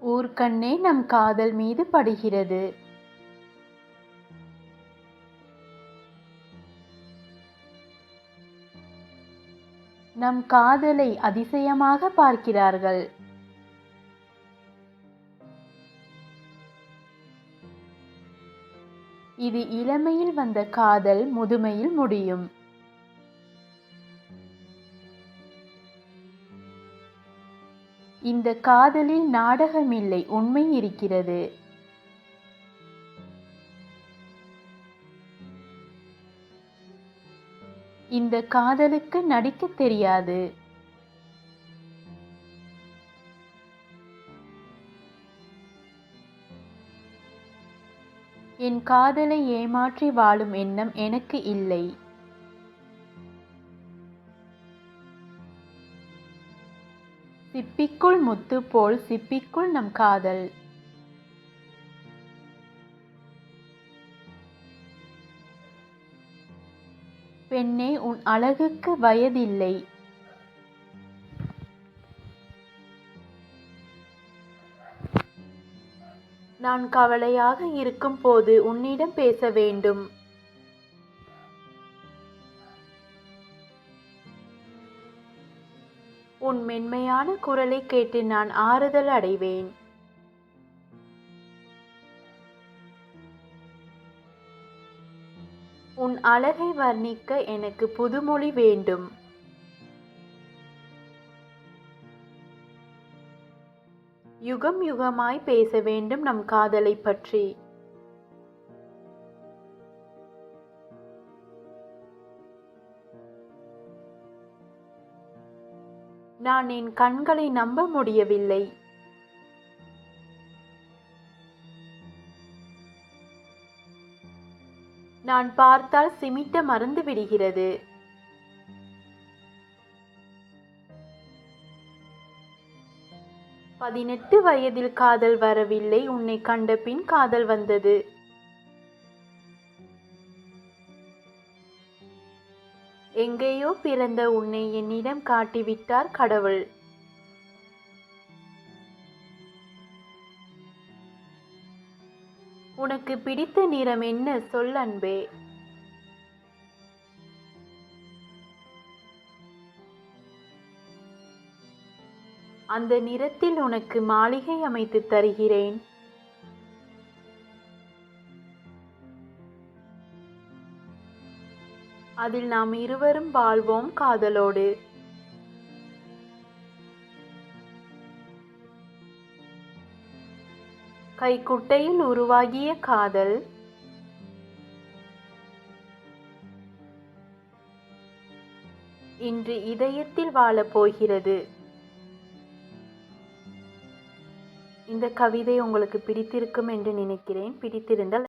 ஊர்க்கண்ணே நம் காதல் மீது படுகிறது. நம் காதலை அதிசயமாக பார்க்கிறார்கள். இது இளமையில் வந்த காதல் முதுமையில் முடியும். இந்த காதலில் நாடகமில்லை, உண்மை இருக்கிறது. இந்த காதலுக்கு நடிக்கத் தெரியாது. என் காதலை ஏமாற்றி வாழும் எண்ணம் எனக்கு இல்லை. சிப்பிக்குள் முத்து போல் சிப்பிக்குள் நம் காதல். பெண்ணே, உன் அழகுக்கு வயதில்லை. நான் கவலையாக இருக்கும் போது உன்னிடம் பேச வேண்டும். உன் மென்மையான குரலை கேட்டு நான் ஆறுதல் அடைவேன். உன் அழகை வர்ணிக்க எனக்கு புதுமொழி வேண்டும். யுகம் யுகமாய் பேச வேண்டும் நம் காதலை பற்றி. நான் என் கண்களை நம்ப முடியவில்லை. நான் பார்த்தால் சிமிட்ட மறந்து விடுகிறது. பதினெட்டு வயதில் காதல் வரவில்லை, உன்னை கண்ட பின் காதல் வந்தது. எங்கேயோ பிறந்த உன்னை என்னிடம் காட்டிவிட்டார் கடவுள். உனக்கு பிடித்த நிறம் என்ன சொல் அன்பே. அந்த நிறத்தில் உனக்கு மாளிகை அமைத்து தருகிறேன். அதில் நாம் இருவரும் வாழ்வோம் காதலோடு. கைக்குட்டையில் உருவாகிய காதல் இன்று இதயத்தில் வாழப் போகிறது. இந்த கவிதை உங்களுக்கு பிடித்திருக்கும் என்று நினைக்கிறேன். பிடித்திருந்தால்